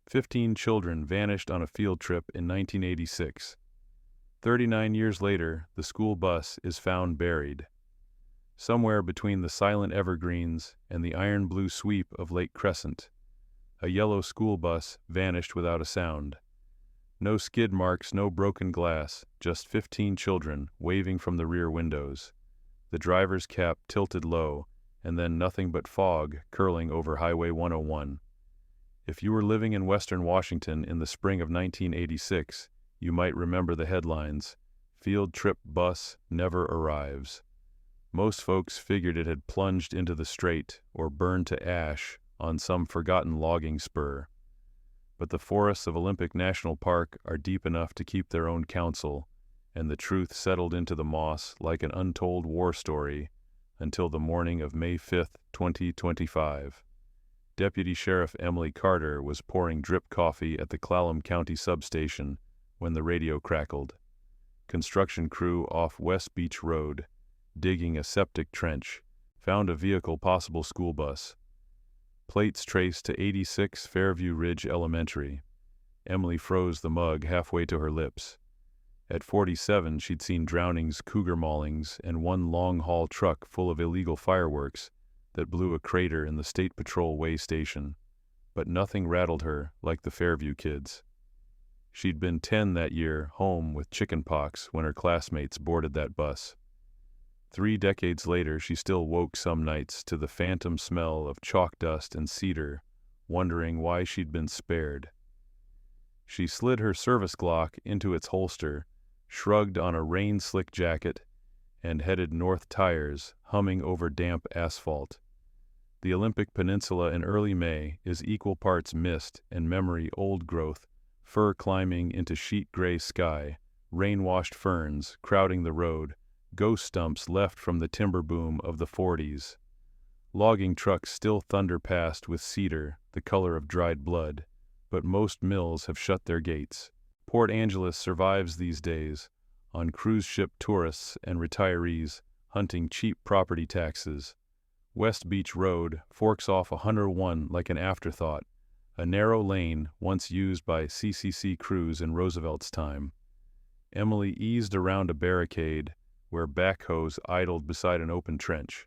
15 children vanished on a field trip in 1986. 39 years later, the school bus is found buried. Somewhere between the silent evergreens and the iron-blue sweep of Lake Crescent, a yellow school bus vanished without a sound. No skid marks, no broken glass, just 15 children waving from the rear windows. The driver's cap tilted low, and then nothing but fog curling over Highway 101. If you were living in western Washington in the spring of 1986, you might remember the headlines, "Field Trip Bus Never Arrives." Most folks figured it had plunged into the strait or burned to ash on some forgotten logging spur. But the forests of Olympic National Park are deep enough to keep their own counsel, and the truth settled into the moss like an untold war story until the morning of May 5, 2025. Deputy Sheriff Emily Carter was pouring drip coffee at the Clallam County substation when the radio crackled. Construction crew off West Beach Road, digging a septic trench, found a vehicle, possible school bus. Plates traced to 86 Fairview Ridge Elementary. Emily froze the mug halfway to her lips. At 47, she'd seen drownings, cougar maulings, and one long-haul truck full of illegal fireworks that blew a crater in the State Patrol way station. But nothing rattled her like the Fairview kids. She'd been 10 that year, home with chickenpox when her classmates boarded that bus. 3 decades later, she still woke some nights to the phantom smell of chalk dust and cedar, wondering why she'd been spared. She slid her service Glock into its holster, shrugged on a rain-slick jacket, and headed north, tires humming over damp asphalt. The Olympic Peninsula in early May is equal parts mist and memory old growth, fur climbing into sheet gray sky, rain-washed ferns crowding the road, ghost stumps left from the timber boom of the 40s. Logging trucks still thunder past with cedar, the color of dried blood, but most mills have shut their gates. Port Angeles survives these days, on cruise ship tourists and retirees hunting cheap property taxes. West Beach Road forks off 101 like an afterthought, a narrow lane once used by CCC crews in Roosevelt's time. Emily eased around a barricade where backhoes idled beside an open trench.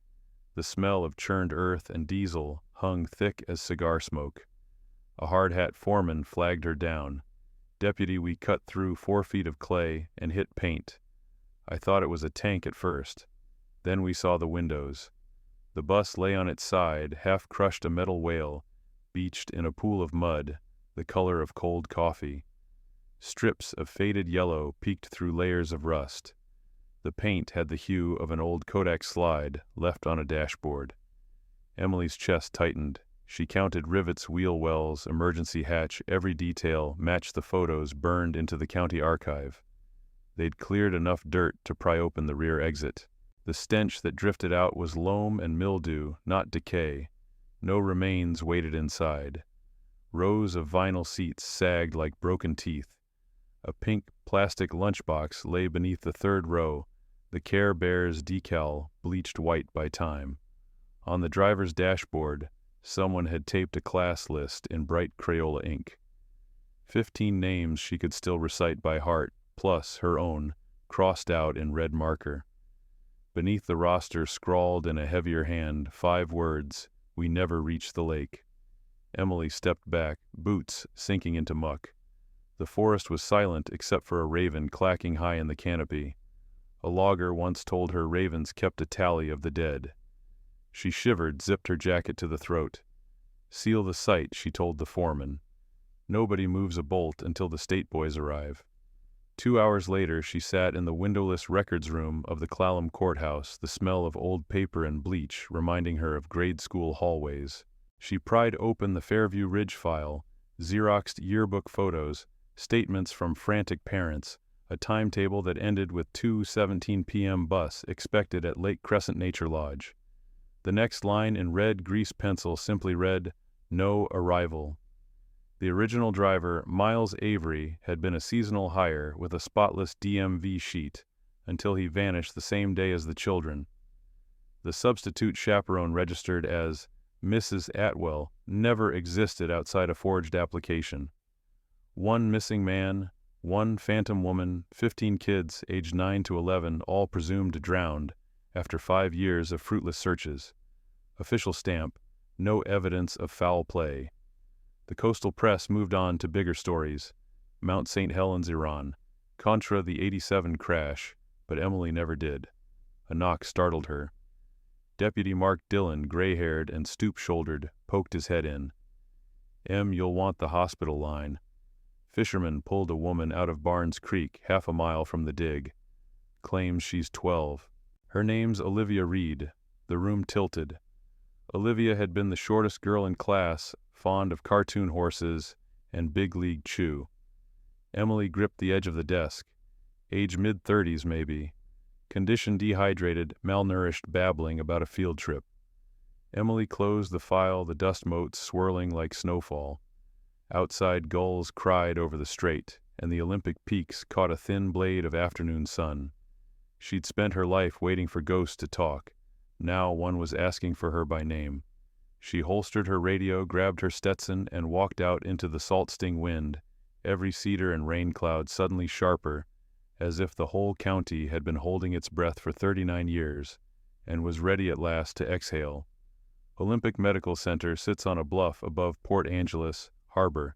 The smell of churned earth and diesel hung thick as cigar smoke. A hard-hat foreman flagged her down. "Deputy, we cut through 4 feet of clay and hit paint. I thought it was a tank at first. Then we saw the windows." The bus lay on its side, half-crushed, a metal whale, beached in a pool of mud, the color of cold coffee. Strips of faded yellow peeked through layers of rust. The paint had the hue of an old Kodak slide left on a dashboard. Emily's chest tightened. She counted rivets, wheel wells, emergency hatch, every detail matched the photos burned into the county archive. They'd cleared enough dirt to pry open the rear exit. The stench that drifted out was loam and mildew, not decay. No remains waited inside. Rows of vinyl seats sagged like broken teeth. A pink plastic lunchbox lay beneath the third row, the Care Bears decal bleached white by time. On the driver's dashboard, someone had taped a class list in bright Crayola ink. 15 names she could still recite by heart, plus her own, crossed out in red marker. Beneath the roster, scrawled in a heavier hand, 5 words, "We never reached the lake." Emily stepped back, boots sinking into muck. The forest was silent except for a raven clacking high in the canopy. A logger once told her ravens kept a tally of the dead. She shivered, zipped her jacket to the throat. "Seal the site," she told the foreman. "Nobody moves a bolt until the state boys arrive." 2 hours later, she sat in the windowless records room of the Clallam courthouse, the smell of old paper and bleach reminding her of grade school hallways. She pried open the Fairview Ridge file, Xeroxed yearbook photos, statements from frantic parents, a timetable that ended with 2:17 p.m. bus expected at Lake Crescent Nature Lodge. The next line in red grease pencil simply read, "No arrival." The original driver, Miles Avery, had been a seasonal hire with a spotless DMV sheet until he vanished the same day as the children. The substitute chaperone registered as Mrs. Atwell never existed outside a forged application. One missing man, one phantom woman, 15 kids aged 9 to 11, all presumed drowned after 5 years of fruitless searches. Official stamp, no evidence of foul play. The coastal press moved on to bigger stories. Mount St. Helens, Iran. Contra the 87 crash, but Emily never did. A knock startled her. Deputy Mark Dillon, gray-haired and stoop-shouldered, poked his head in. You'll want the hospital line." Fisherman pulled a woman out of Barnes Creek, half a mile from the dig. Claims she's 12. Her name's Olivia Reed. The room tilted. Olivia had been the shortest girl in class, fond of cartoon horses and big league chew. Emily gripped the edge of the desk. Age mid-30s, maybe. Condition dehydrated, malnourished, babbling about a field trip. Emily closed the file, the dust motes swirling like snowfall. Outside, gulls cried over the strait, and the Olympic peaks caught a thin blade of afternoon sun. She'd spent her life waiting for ghosts to talk. Now one was asking for her by name. She holstered her radio, grabbed her Stetson, and walked out into the salt-sting wind, every cedar and rain cloud suddenly sharper, as if the whole county had been holding its breath for 39 years, and was ready at last to exhale. Olympic Medical Center sits on a bluff above Port Angeles Harbor,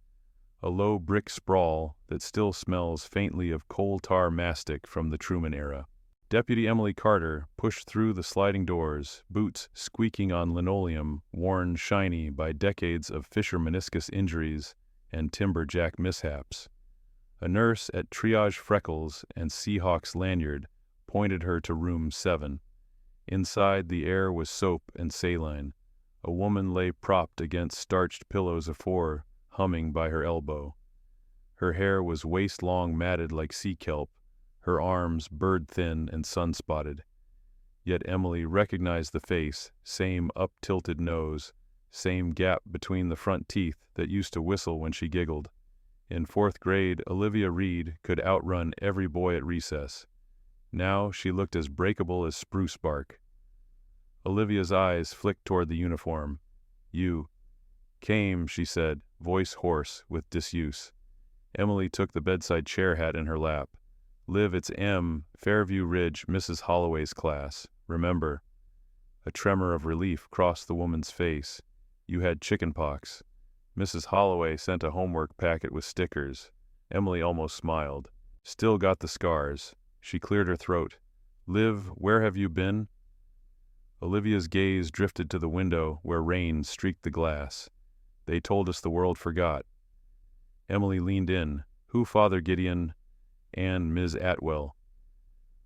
a low brick sprawl that still smells faintly of coal tar mastic from the Truman era. Deputy Emily Carter pushed through the sliding doors, boots squeaking on linoleum worn shiny by decades of Fisher meniscus injuries and timberjack mishaps. A nurse at triage freckles and Seahawks lanyard pointed her to room 7. Inside, the air was soap and saline. A woman lay propped against starched pillows of 4, humming by her elbow. Her hair was waist-long, matted like sea kelp, her arms bird-thin and sun-spotted. Yet Emily recognized the face, same up-tilted nose, same gap between the front teeth that used to whistle when she giggled. In 4th grade, Olivia Reed could outrun every boy at recess. Now she looked as breakable as spruce bark. Olivia's eyes flicked toward the uniform. "You came," she said, voice hoarse with disuse. Emily took the bedside chair hat in her lap. "Liv, it's M, Fairview Ridge, Mrs. Holloway's class. Remember?" A tremor of relief crossed the woman's face. "You had chicken pox. Mrs. Holloway sent a homework packet with stickers." Emily almost smiled. "Still got the scars." She cleared her throat. "Liv, where have you been?" Olivia's gaze drifted to the window where rain streaked the glass. "They told us the world forgot." Emily leaned in. "Who, Father Gideon?" "And Ms. Atwell."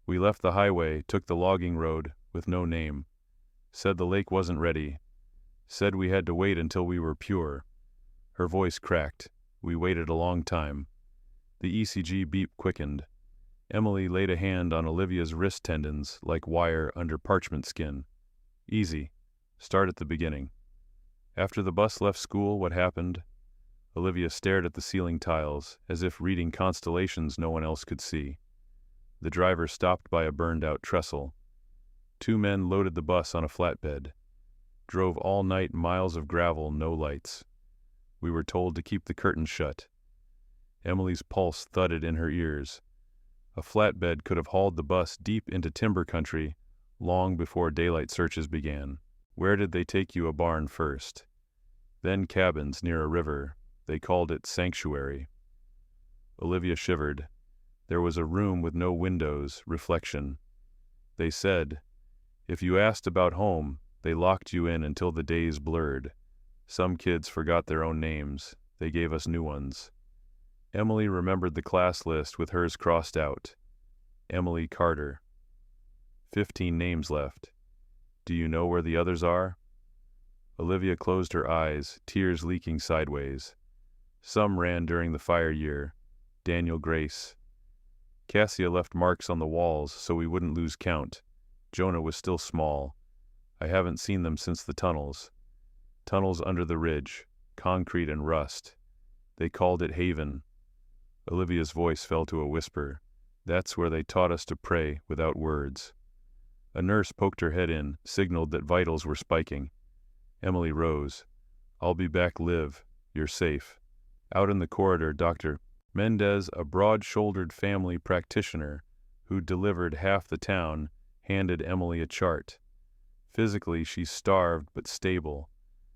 "We left the highway, took the logging road, with no name. Said the lake wasn't ready. Said we had to wait until we were pure." Her voice cracked. "We waited a long time." The ECG beep quickened. Emily laid a hand on Olivia's wrist tendons like wire under parchment skin. "Easy. Start at the beginning." "After the bus left school, what happened?" Olivia stared at the ceiling tiles, as if reading constellations no one else could see. The driver stopped by a burned-out trestle. 2 men loaded the bus on a flatbed. Drove all night, miles of gravel, no lights. We were told to keep the curtains shut. Emily's pulse thudded in her ears. A flatbed could have hauled the bus deep into timber country long before daylight searches began. "Where did they take you?" "A barn first. Then cabins near a river. They called it Sanctuary." Olivia shivered. There was a room with no windows, reflection. "They said, if you asked about home, they locked you in until the days blurred. Some kids forgot their own names. They gave us new ones." Emily remembered the class list with hers crossed out. Emily Carter. 15 names left. "Do you know where the others are?" Olivia closed her eyes, tears leaking sideways. "Some ran during the fire year. Daniel Grace. Cassia left marks on the walls so we wouldn't lose count. Jonah was still small. I haven't seen them since the tunnels. Tunnels under the ridge, concrete and rust. They called it Haven." Olivia's voice fell to a whisper. "That's where they taught us to pray without words." A nurse poked her head in, signaled that vitals were spiking. Emily rose. "I'll be back, Liv. You're safe." Out in the corridor, Dr. Mendez, a broad-shouldered family practitioner who delivered half the town, handed Emily a chart. Physically, she's starved but stable.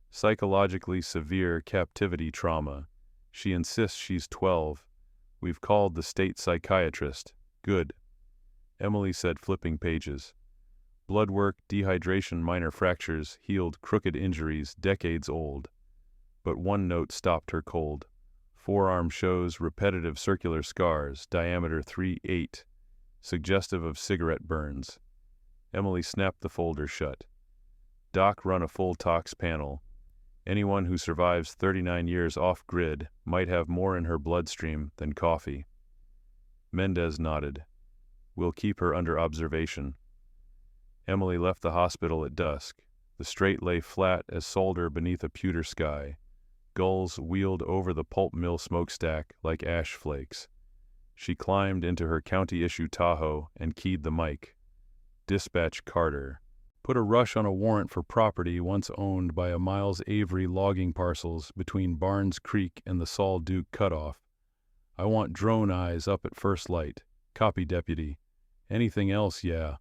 Psychologically severe captivity trauma. She insists she's 12. We've called the state psychiatrist. Good. Emily said, flipping pages. Blood work, dehydration, minor fractures, healed crooked injuries, decades old. But one note stopped her cold. Forearm shows repetitive circular scars, diameter 3/8, suggestive of cigarette burns. Emily snapped the folder shut. Doc run a full tox panel. Anyone who survives 39 years off-grid might have more in her bloodstream than coffee. Mendez nodded. We'll keep her under observation. Emily left the hospital at dusk. The strait lay flat as solder beneath a pewter sky. Gulls wheeled over the pulp mill smokestack like ash flakes. She climbed into her county-issue Tahoe and keyed the mic. Dispatch Carter. Put a rush on a warrant for property once owned by a Miles Avery logging parcels between Barnes Creek and the Saul Duke Cutoff. I want drone eyes up at first light. Copy, Deputy. Anything else, yeah.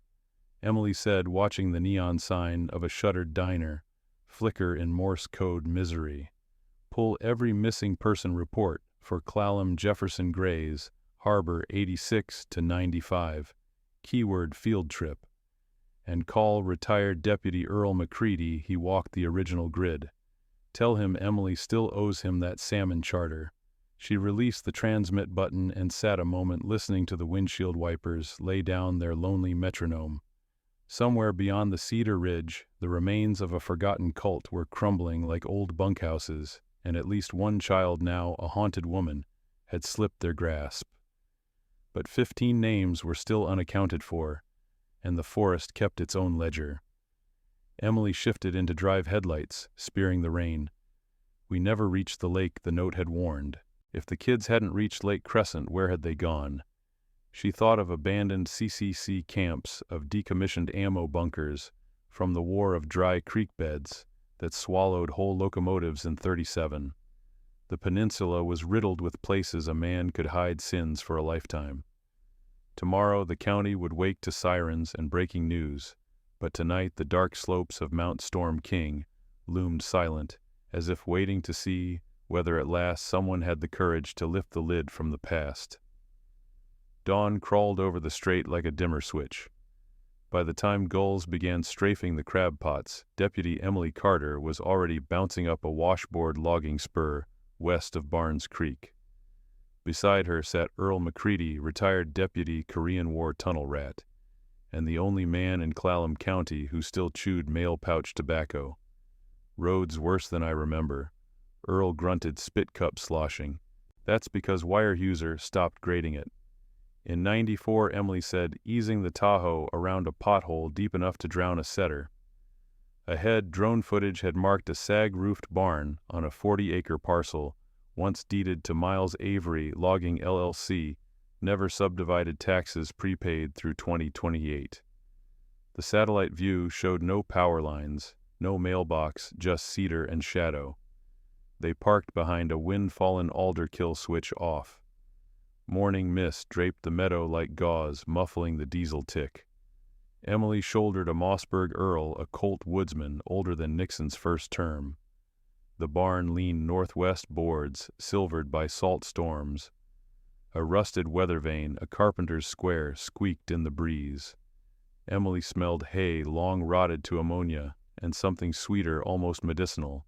Emily said, watching the neon sign of a shuttered diner flicker in Morse code misery. Pull every missing person report for Clallam Jefferson Grays, Harbor 86 to 95. Keyword field trip. And call retired Deputy Earl McCready. He walked the original grid. Tell him Emily still owes him that salmon charter. She released the transmit button and sat a moment listening to the windshield wipers lay down their lonely metronome. Somewhere beyond the Cedar Ridge, the remains of a forgotten cult were crumbling like old bunkhouses, and at least one child, now a haunted woman, had slipped their grasp. But 15 names were still unaccounted for, and the forest kept its own ledger. Emily shifted into drive headlights, spearing the rain. We never reached the lake, the note had warned. If the kids hadn't reached Lake Crescent, where had they gone? She thought of abandoned CCC camps, of decommissioned ammo bunkers from the war of dry creek beds that swallowed whole locomotives in 37. The peninsula was riddled with places a man could hide sins for a lifetime. Tomorrow the county would wake to sirens and breaking news, but tonight the dark slopes of Mount Storm King loomed silent, as if waiting to see whether at last someone had the courage to lift the lid from the past. Dawn crawled over the strait like a dimmer switch. By the time gulls began strafing the crab pots, Deputy Emily Carter was already bouncing up a washboard logging spur west of Barnes Creek. Beside her sat Earl McCready, retired deputy Korean War tunnel rat, and the only man in Clallam County who still chewed mail pouch tobacco. Roads worse than I remember. Earl grunted, spit cup sloshing. That's because Weyerhaeuser stopped grading it. In 94, Emily said, easing the Tahoe around a pothole deep enough to drown a setter. Ahead, drone footage had marked a sag-roofed barn on a 40-acre parcel, once deeded to Miles Avery Logging LLC, never subdivided, taxes prepaid through 2028. The satellite view showed no power lines, no mailbox, just cedar and shadow. They parked behind a wind-fallen alder kill switch off. Morning mist draped the meadow like gauze, muffling the diesel tick. Emily shouldered a Mossberg Earl, a Colt woodsman older than Nixon's first term. The barn leaned northwest boards, silvered by salt storms. A rusted weather vane, a carpenter's square, squeaked in the breeze. Emily smelled hay long rotted to ammonia, and something sweeter, almost medicinal.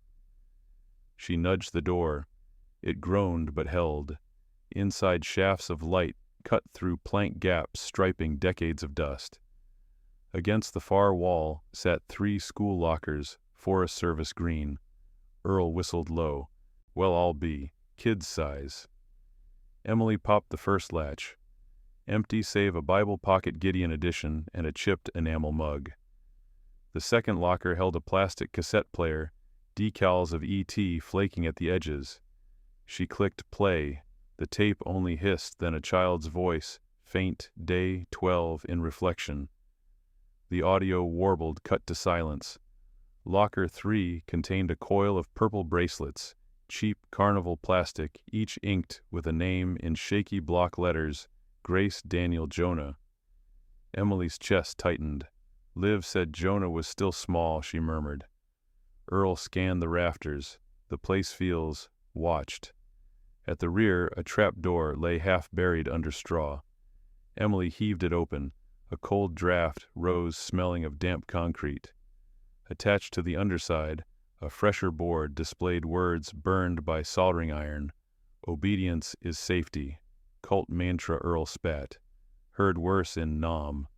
She nudged the door. It groaned but held. Inside, shafts of light cut through plank gaps, striping decades of dust. Against the far wall sat 3 school lockers, Forest Service green. Earl whistled low. Well, I'll be. Kid's size. Emily popped the first latch. Empty save a Bible Pocket Gideon edition and a chipped enamel mug. The second locker held a plastic cassette player, decals of E.T. flaking at the edges. She clicked play. The tape only hissed, then a child's voice, faint, day 12 in reflection. The audio warbled, cut to silence. Locker 3 contained a coil of purple bracelets, cheap carnival plastic, each inked with a name in shaky block letters, Grace Daniel Jonah. Emily's chest tightened. Liv said Jonah was still small, she murmured. Earl scanned the rafters. The place feels watched. At the rear, a trap door lay half buried under straw. Emily heaved it open. A cold draft rose, smelling of damp concrete. Attached to the underside, a fresher board displayed words burned by soldering iron. Obedience is safety. Cult mantra Earl spat. Heard worse in Nam.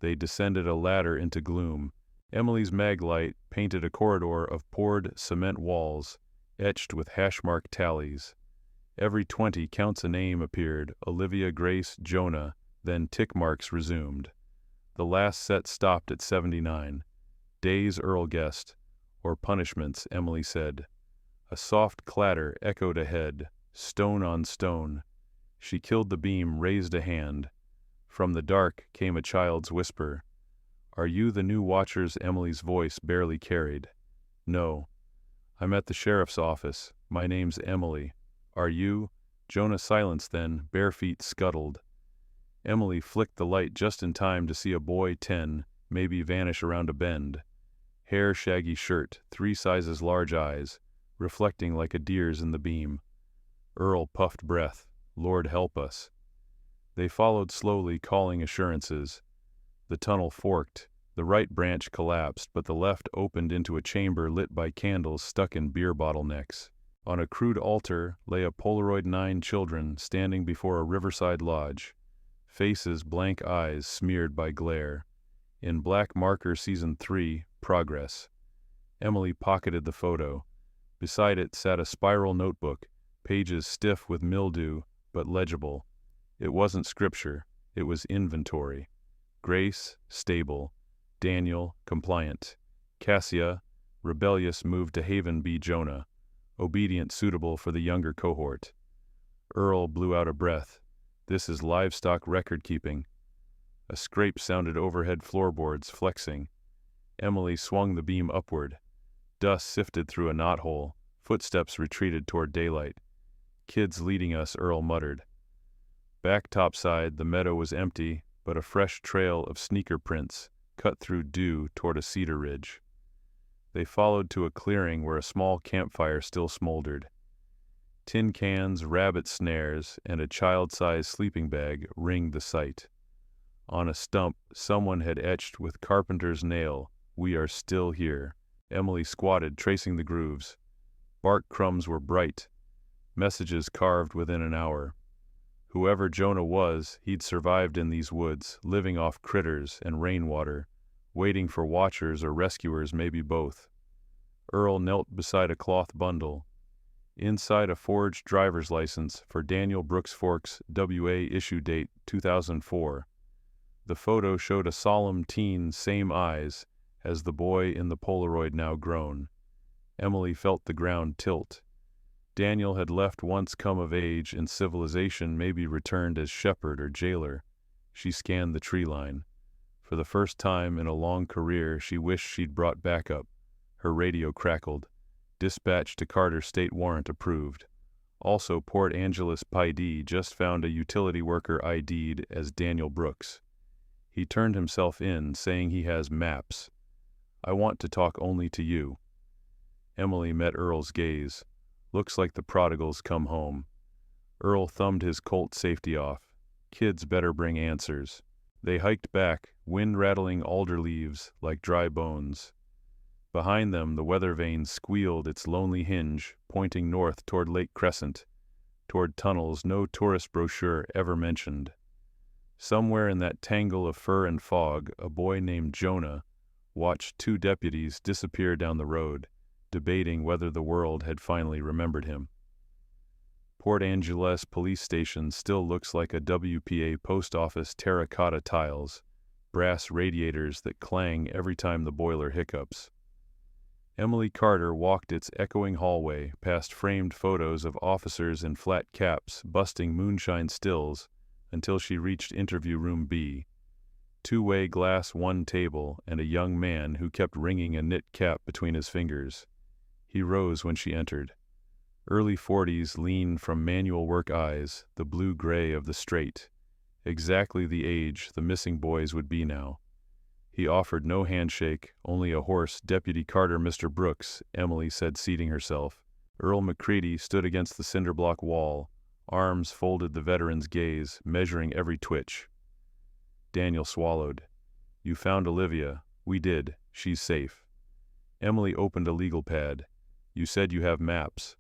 They descended a ladder into gloom. Emily's mag light painted a corridor of poured cement walls, etched with hashmark tallies. Every 20 counts a name appeared, Olivia Grace Jonah, then tick marks resumed. The last set stopped at 79. Days, Earl guessed, or punishments, Emily said. A soft clatter echoed ahead, stone on stone. She killed the beam, raised a hand. From the dark came a child's whisper. Are you the new watchers? Emily's voice barely carried. No. I'm at the sheriff's office. My name's Emily. Are you? Jonah silenced then, bare feet scuttled. Emily flicked the light just in time to see a boy 10, maybe, vanish around a bend. Hair, shaggy shirt, 3 sizes large eyes, reflecting like a deer's in the beam. Earl puffed breath. Lord help us. They followed slowly, calling assurances. The tunnel forked. The right branch collapsed, but the left opened into a chamber lit by candles stuck in beer bottlenecks. On a crude altar lay a Polaroid 9 children standing before a riverside lodge. Faces, blank eyes smeared by glare. In black marker, Season 3, Progress. Emily pocketed the photo. Beside it sat a spiral notebook, pages stiff with mildew, but legible. It wasn't scripture, it was inventory. Grace, stable. Daniel, compliant. Cassia, rebellious, moved to Haven B. Jonah. Obedient, suitable for the younger cohort. Earl blew out a breath. This is livestock record-keeping. A scrape sounded overhead, floorboards flexing. Emily swung the beam upward. Dust sifted through a knothole. Footsteps retreated toward daylight. Kids leading us, Earl muttered. Back topside, the meadow was empty, but a fresh trail of sneaker prints cut through dew toward a cedar ridge. They followed to a clearing where a small campfire still smoldered. Tin cans, rabbit snares, and a child-sized sleeping bag ringed the sight. On a stump, someone had etched with carpenter's nail, "We are still here." Emily squatted, tracing the grooves. Bark crumbs were bright. Messages carved within an hour. Whoever Jonah was, he'd survived in these woods, living off critters and rainwater, waiting for watchers or rescuers, maybe both. Earl knelt beside a cloth bundle. Inside, a forged driver's license for Daniel Brooks Forks, WA, issue date 2004. The photo showed a solemn teen, same eyes as the boy in the Polaroid, now grown. Emily felt the ground tilt. Daniel had left once come of age in civilization, maybe returned as shepherd or jailer. She scanned the tree line. For the first time in a long career, she wished she'd brought backup. Her radio crackled. Dispatch to Carter, state warrant approved. Also, Port Angeles PD just found a utility worker ID'd as Daniel Brooks. He turned himself in, saying he has maps. I want to talk only to you. Emily met Earl's gaze. Looks like the prodigals come home. Earl thumbed his Colt safety off. Kids better bring answers. They hiked back, wind-rattling alder leaves like dry bones. Behind them, the weather vane squealed its lonely hinge, pointing north toward Lake Crescent, toward tunnels no tourist brochure ever mentioned. Somewhere in that tangle of fur and fog, a boy named Jonah watched 2 deputies disappear down the road, debating whether the world had finally remembered him. Port Angeles police station still looks like a WPA post office, terracotta tiles, brass radiators that clang every time the boiler hiccups. Emily Carter walked its echoing hallway past framed photos of officers in flat caps busting moonshine stills until she reached interview room B. Two-way glass one table and a young man who kept wringing a knit cap between his fingers. He rose when she entered. Early 40s, lean from manual work eyes, the blue-gray of the straight. Exactly the age the missing boys would be now. He offered no handshake, only a hoarse, "Deputy Carter, Mr. Brooks," Emily said, seating herself. Earl McCready stood against the cinder-block wall, arms folded the veteran's gaze, measuring every twitch. Daniel swallowed. "You found Olivia." "We did. She's safe." Emily opened a legal pad. "You said you have maps."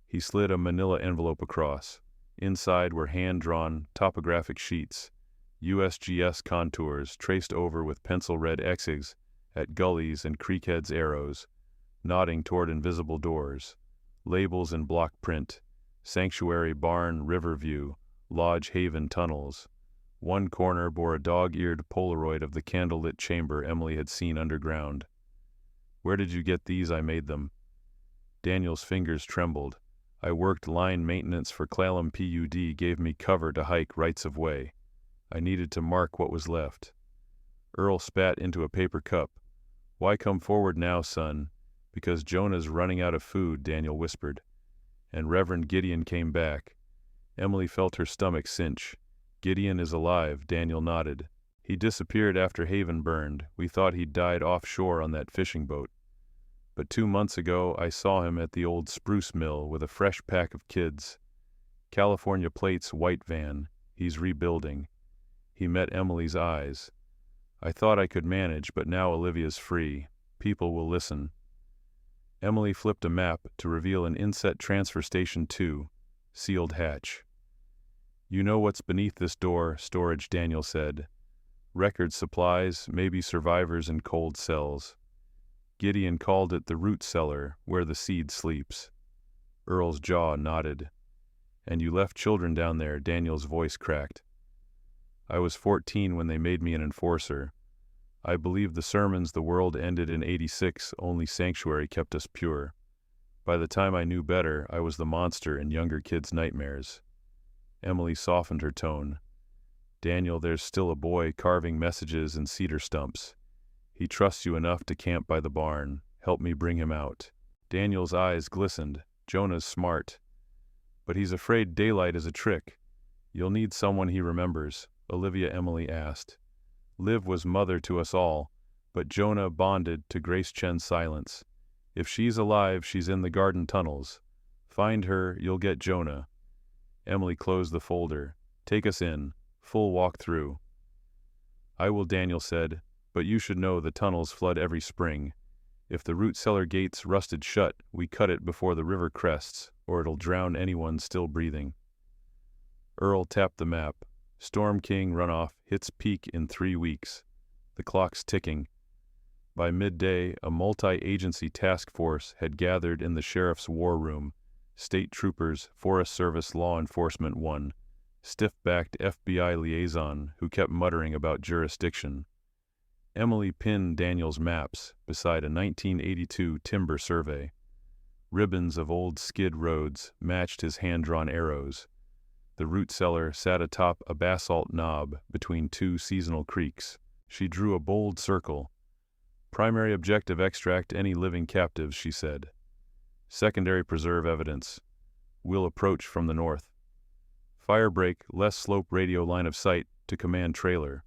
He slid a manila envelope across. Inside were hand-drawn topographic sheets, USGS contours traced over with pencil-red X's at gullies and creekheads arrows, nodding toward invisible doors, labels in block print, Sanctuary Barn Riverview, Lodge Haven tunnels. One corner bore a dog-eared Polaroid of the candlelit chamber Emily had seen underground. "Where did you get these?" "I made them." Daniel's fingers trembled. "I worked line maintenance for Clallam PUD, gave me cover to hike rights of way. I needed to mark what was left." Earl spat into a paper cup. "Why come forward now, son?" "Because Jonah's running out of food," Daniel whispered. "And Reverend Gideon came back." Emily felt her stomach cinch. "Gideon is alive," Daniel nodded. "He disappeared after Haven burned. We thought he'd died offshore on that fishing boat. But 2 months ago I saw him at the old spruce mill with a fresh pack of kids. California Plate's white van. He's rebuilding." He met Emily's eyes. "I thought I could manage, but now Olivia's free. People will listen." Emily flipped a map to reveal an inset transfer station 2, sealed hatch. "You know what's beneath this door," storage, Daniel said. "Record supplies, maybe survivors in cold cells. Gideon called it the root cellar, where the seed sleeps." Earl's jaw nodded. "And you left children down there," Daniel's voice cracked. "I was 14 when they made me an enforcer. I believed the sermons the world ended in 86, only Sanctuary kept us pure. By the time I knew better, I was the monster in younger kids' nightmares." Emily softened her tone. "Daniel, there's still a boy carving messages in cedar stumps. He trusts you enough to camp by the barn. Help me bring him out." Daniel's eyes glistened. "Jonah's smart. But he's afraid daylight is a trick. You'll need someone he remembers." Olivia, Emily asked. "Liv was mother to us all, but Jonah bonded to Grace Chen's silence. If she's alive, she's in the garden tunnels. Find her, you'll get Jonah." Emily closed the folder. "Take us in. Full walk through." "I will," Daniel said, "but you should know the tunnels flood every spring. If the root cellar gates rusted shut, we cut it before the river crests, or it'll drown anyone still breathing." Earl tapped the map. "Storm King runoff hits peak in 3 weeks. The clock's ticking." By midday, a multi-agency task force had gathered in the sheriff's war room. State troopers, Forest Service law enforcement, one stiff-backed FBI liaison who kept muttering about jurisdiction. Emily pinned Daniel's maps beside a 1982 timber survey. Ribbons of old skid roads matched his hand-drawn arrows. The root cellar sat atop a basalt knob between 2 seasonal creeks. She drew a bold circle. "Primary objective, extract any living captives," she said. "Secondary, preserve evidence. We'll approach from the north. Firebreak, less slope radio line of sight to command trailer."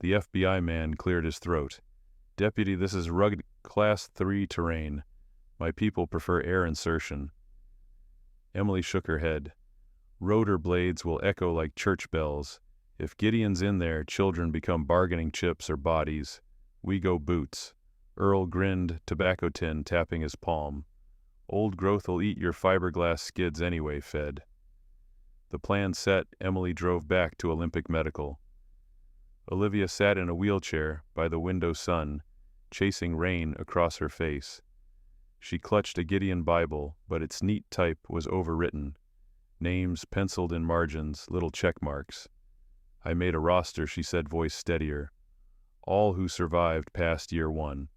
The FBI man cleared his throat. "Deputy, this is rugged Class 3 terrain. My people prefer air insertion." Emily shook her head. "Rotor blades will echo like church bells. If Gideon's in there, children become bargaining chips or bodies. We go boots." Earl grinned, tobacco tin tapping his palm. "Old growth'll eat your fiberglass skids anyway, Fed." The plan set, Emily drove back to Olympic Medical. Olivia sat in a wheelchair by the window sun, chasing rain across her face. She clutched a Gideon Bible, but its neat type was overwritten. Names penciled in margins, little check marks. "I made a roster," she said, voice steadier. "All who survived past year 1.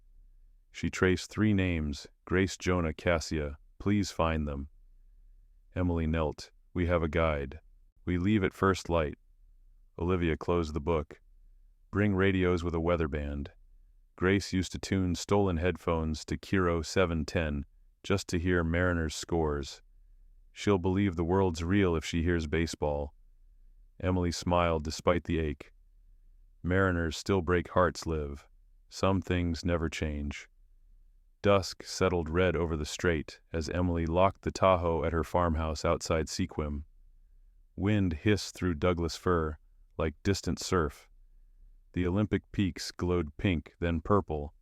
She traced 3 names, Grace, Jonah, Cassia. "Please find them." Emily knelt. "We have a guide. We leave at first light." Olivia closed the book. Bring radios with a weather band. Grace used to tune stolen headphones to Kiro 710 just to hear Mariners scores. She'll believe the world's real if she hears baseball. Emily smiled despite the ache. Mariners still break hearts, Liv. Some things never change. Dusk settled red over the strait as Emily locked the Tahoe at her farmhouse outside Sequim. Wind hissed through Douglas fir like distant surf. The Olympic peaks glowed pink, then purple.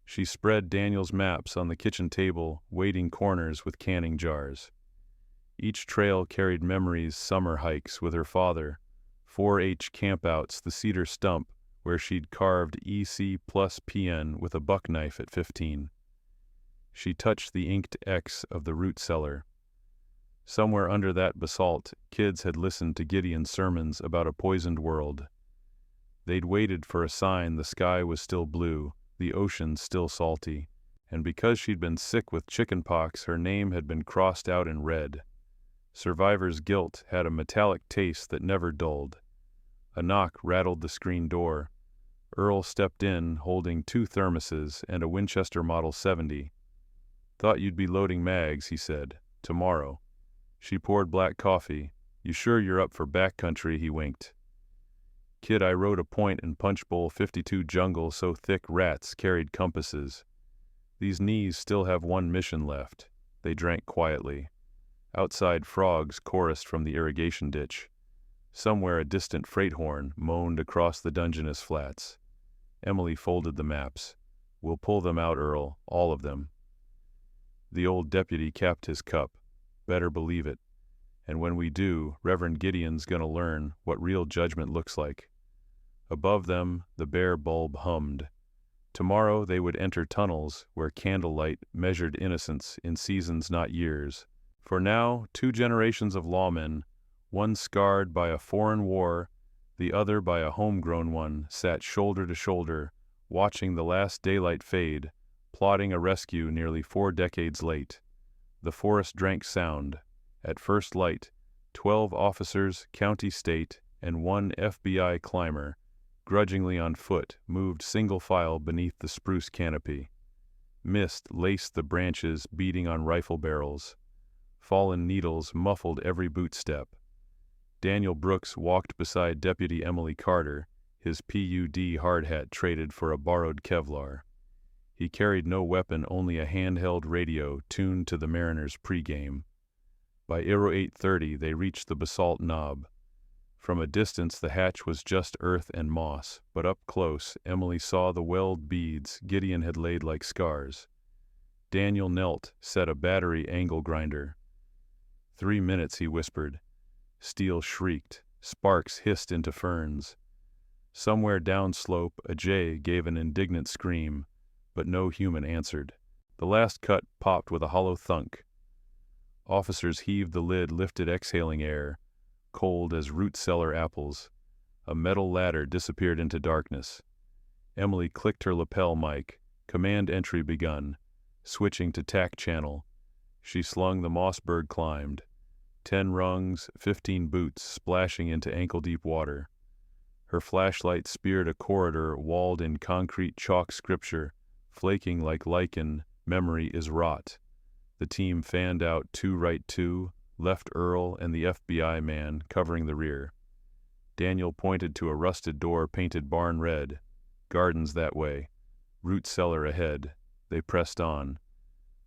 She spread Daniel's maps on the kitchen table, weighting corners with canning jars. Each trail carried memories, summer hikes with her father, 4-H campouts, the cedar stump where she'd carved EC plus PN with a buck knife at 15. She touched the inked X of the root cellar. Somewhere under that basalt, kids had listened to Gideon's sermons about a poisoned world. They'd waited for a sign the sky was still blue, the ocean still salty, and because she'd been sick with chickenpox, her name had been crossed out in red. Survivor's guilt had a metallic taste that never dulled. A knock rattled the screen door. Earl stepped in, holding 2 thermoses and a Winchester Model 70. "Thought you'd be loading mags," he said. "Tomorrow." She poured black coffee. "You sure you're up for backcountry?" he winked. "Kid, I rode a point in Punch Bowl 52 jungle so thick rats carried compasses. These knees still have one mission left." They drank quietly. Outside, frogs chorused from the irrigation ditch. Somewhere a distant freight horn moaned across the Dungeness flats. Emily folded the maps. "We'll pull them out, Earl, all of them." The old deputy capped his cup. "Better believe it. And when we do, Reverend Gideon's gonna learn what real judgment looks like." Above them, the bare bulb hummed. Tomorrow they would enter tunnels where candlelight measured innocence in seasons, not years. For now, 2 generations of lawmen, one scarred by a foreign war, the other by a homegrown one, sat shoulder to shoulder, watching the last daylight fade, plotting a rescue nearly 4 decades late. The forest drank sound. At first light, 12 officers, county, state, and 1 FBI climber, grudgingly on foot, moved single file beneath the spruce canopy. Mist laced the branches, beating on rifle barrels. Fallen needles muffled every boot step. Daniel Brooks walked beside Deputy Emily Carter, his PUD hard hat traded for a borrowed Kevlar. He carried no weapon, only a handheld radio tuned to the Mariners' pregame. By Aero 8:30 they reached the basalt knob. From a distance the hatch was just earth and moss, but up close Emily saw the weld beads Gideon had laid like scars. Daniel knelt, set a battery angle grinder. 3 minutes, he whispered. Steel shrieked. Sparks hissed into ferns. Somewhere downslope a jay gave an indignant scream, but no human answered. The last cut popped with a hollow thunk. Officers heaved the lid, lifted exhaling air, cold as root cellar apples. A metal ladder disappeared into darkness. Emily clicked her lapel mic. Command entry begun. Switching to TAC channel. She slung the Mossberg, climbed. 10 rungs, 15 boots, splashing into ankle-deep water. Her flashlight speared a corridor walled in concrete chalk scripture, flaking like lichen, memory is rot. The team fanned out 2 right 2, left Earl and the FBI man covering the rear. Daniel pointed to a rusted door painted barn red. Gardens that way. Root cellar ahead. They pressed on.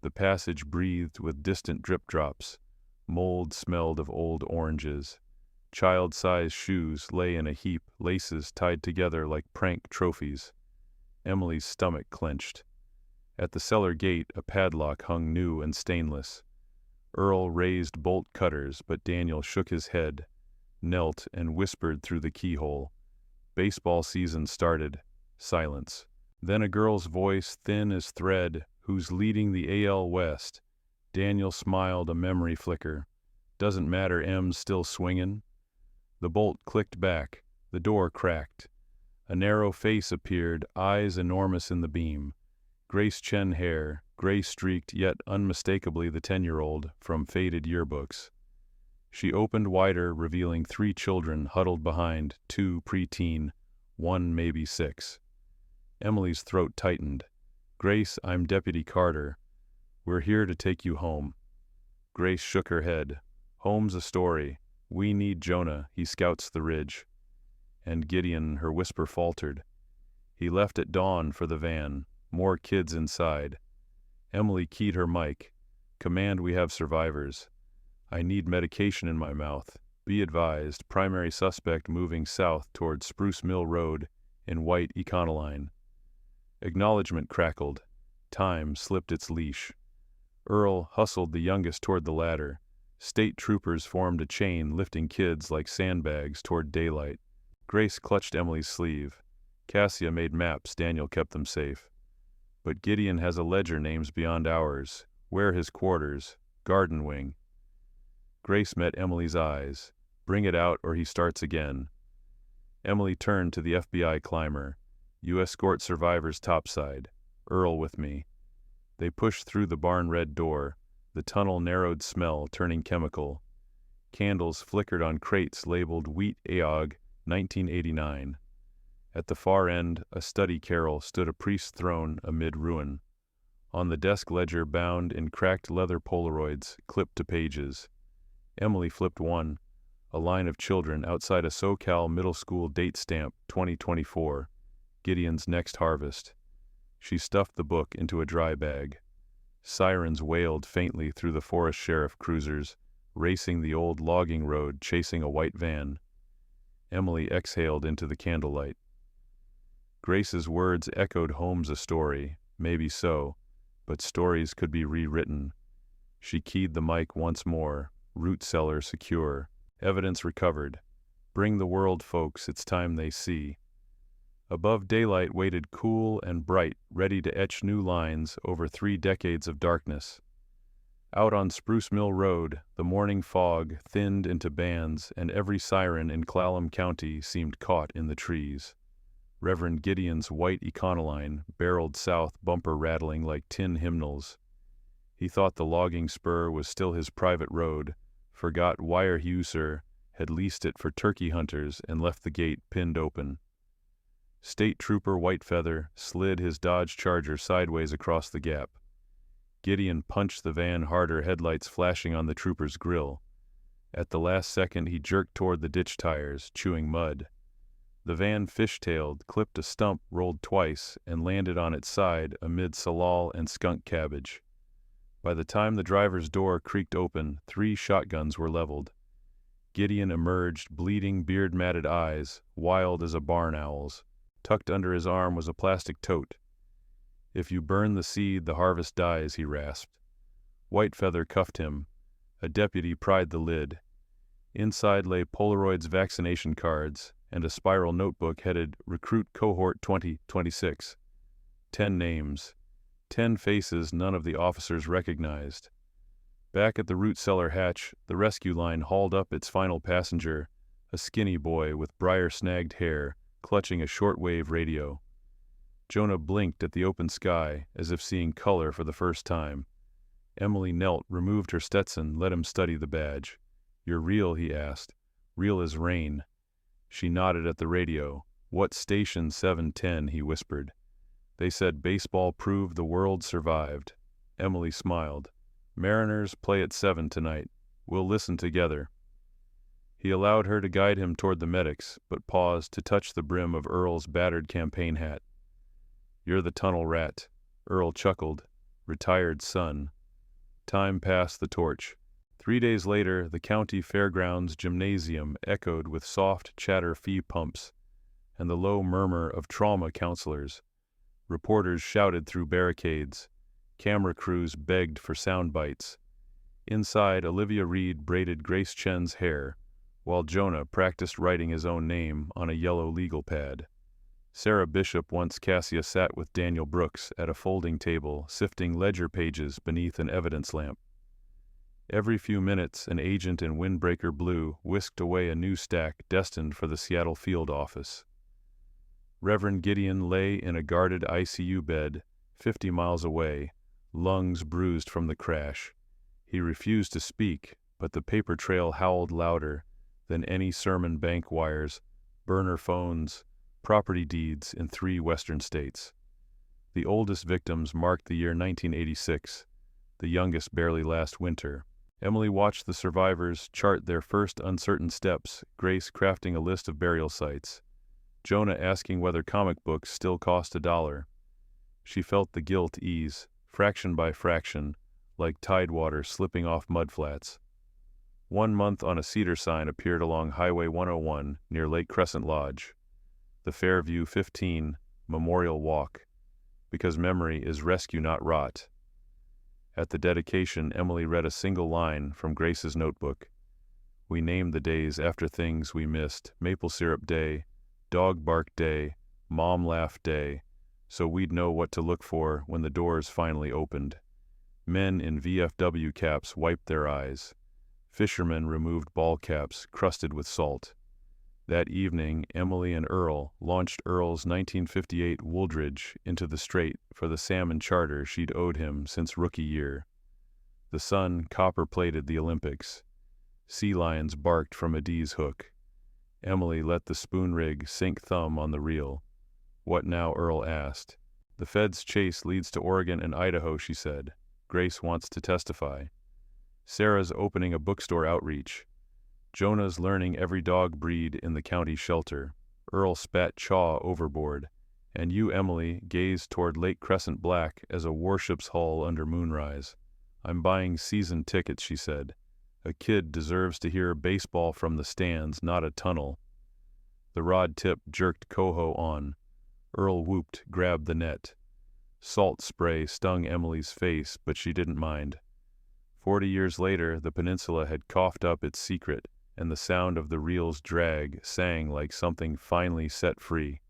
The passage breathed with distant drip drops. Mold smelled of old oranges. Child-sized shoes lay in a heap, laces tied together like prank trophies. Emily's stomach clenched. At the cellar gate, a padlock hung new and stainless. Earl raised bolt cutters, but Daniel shook his head, knelt, and whispered through the keyhole. Baseball season started. Silence. Then a girl's voice, thin as thread, who's leading the AL West. Daniel smiled, a memory flicker. Doesn't matter, M's still swingin'. The bolt clicked back. The door cracked. A narrow face appeared, eyes enormous in the beam. Grace Chen hair, gray-streaked yet unmistakably the 10-year-old from faded yearbooks. She opened wider, revealing 3 children huddled behind, 2 preteen, 1, maybe 6. Emily's throat tightened. Grace, I'm Deputy Carter. We're here to take you home. Grace shook her head. Home's a story. We need Jonah. He scouts the ridge. And Gideon, her whisper faltered. He left at dawn for the van. More kids inside. Emily keyed her mic. Command, we have survivors. I need medication in my mouth. Be advised, primary suspect moving south toward Spruce Mill Road in white Econoline. Acknowledgement crackled. Time slipped its leash. Earl hustled the youngest toward the ladder. State troopers formed a chain, lifting kids like sandbags toward daylight. Grace clutched Emily's sleeve. Cassia made maps. Daniel kept them safe. But Gideon has a ledger names beyond ours. Where his quarters? Garden wing. Grace met Emily's eyes. Bring it out or he starts again. Emily turned to the FBI climber. You escort survivors topside. Earl with me. They pushed through the barn-red door. The tunnel narrowed, smell turning chemical. Candles flickered on crates labeled Wheat Eog, 1989. At the far end, a study carrel stood a priest's throne amid ruin. On the desk ledger bound in cracked leather Polaroids, clipped to pages. Emily flipped one, a line of children outside a SoCal middle school date stamp, 2024, Gideon's next harvest. She stuffed the book into a dry bag. Sirens wailed faintly through the forest sheriff cruisers, racing the old logging road, chasing a white van. Emily exhaled into the candlelight. Grace's words echoed home's a story, maybe so, but stories could be rewritten. She keyed the mic once more, root cellar secure, evidence recovered. Bring the world, folks, it's time they see. Above daylight waited cool and bright, ready to etch new lines over 3 decades of darkness. Out on Spruce Mill Road, the morning fog thinned into bands, and every siren in Clallam County seemed caught in the trees. Reverend Gideon's white Econoline barreled south, bumper rattling like tin hymnals. He thought the logging spur was still his private road, forgot Weyerhaeuser had leased it for turkey hunters and left the gate pinned open. State Trooper Whitefeather slid his Dodge Charger sideways across the gap. Gideon punched the van harder, headlights flashing on the trooper's grill. At the last second he jerked toward the ditch tires, chewing mud. The van fishtailed, clipped a stump, rolled twice, and landed on its side amid salal and skunk cabbage. By the time the driver's door creaked open, 3 shotguns were leveled. Gideon emerged, bleeding, beard-matted eyes, wild as a barn owl's. Tucked under his arm was a plastic tote. If you burn the seed, the harvest dies, he rasped. Whitefeather cuffed him. A deputy pried the lid. Inside lay Polaroid's vaccination cards and a spiral notebook headed Recruit Cohort 2026. 10 names. 10 faces none of the officers recognized. Back at the root cellar hatch, the rescue line hauled up its final passenger, a skinny boy with briar-snagged hair, clutching a shortwave radio. Jonah blinked at the open sky, as if seeing color for the first time. Emily knelt, removed her Stetson, let him study the badge. You're real, he asked. Real as rain. She nodded at the radio. What station? 710, he whispered. They said baseball proved the world survived. Emily smiled. Mariners play at 7 tonight. We'll listen together. He allowed her to guide him toward the medics, but paused to touch the brim of Earl's battered campaign hat. You're the tunnel rat. Earl chuckled. Retired son. Time passed the torch. 3 days later, the county fairgrounds gymnasium echoed with soft chatter fee pumps and the low murmur of trauma counselors. Reporters shouted through barricades. Camera crews begged for sound bites. Inside, Olivia Reed braided Grace Chen's hair, while Jonah practiced writing his own name on a yellow legal pad. Sarah Bishop once Cassia sat with Daniel Brooks at a folding table, sifting ledger pages beneath an evidence lamp. Every few minutes, an agent in windbreaker blue whisked away a new stack destined for the Seattle field office. Reverend Gideon lay in a guarded ICU bed, 50 miles away, lungs bruised from the crash. He refused to speak, but the paper trail howled louder than any sermon bank wires, burner phones, property deeds in 3 western states. The oldest victims marked the year 1986, the youngest barely last winter. Emily watched the survivors chart their first uncertain steps, Grace crafting a list of burial sites, Jonah asking whether comic books still cost $1. She felt the guilt ease, fraction by fraction, like tidewater slipping off mudflats. 1 month on a cedar sign appeared along Highway 101 near Lake Crescent Lodge. The Fairview 15 Memorial Walk, because memory is rescue not rot. At the dedication, Emily read a single line from Grace's notebook. We named the days after things we missed: Maple Syrup Day, Dog Bark Day, Mom Laugh Day, so we'd know what to look for when the doors finally opened. Men in VFW caps wiped their eyes. Fishermen removed ball caps crusted with salt. That evening, Emily and Earl launched Earl's 1958 Wooldridge into the strait for the salmon charter she'd owed him since rookie year. The sun copper-plated the Olympics. Sea lions barked from a D's hook. Emily let the spoon rig sink thumb on the reel. What now? Earl asked. The Fed's chase leads to Oregon and Idaho, she said. Grace wants to testify. Sarah's opening a bookstore outreach. Jonah's learning every dog breed in the county shelter. Earl spat chaw overboard, and you, Emily, gazed toward Lake Crescent Black as a warship's hull under moonrise. I'm buying season tickets, she said. A kid deserves to hear baseball from the stands, not a tunnel. The rod tip jerked coho on. Earl whooped, grabbed the net. Salt spray stung Emily's face, but she didn't mind. 40 years later, the peninsula had coughed up its secret, and the sound of the reel's drag sang like something finally set free.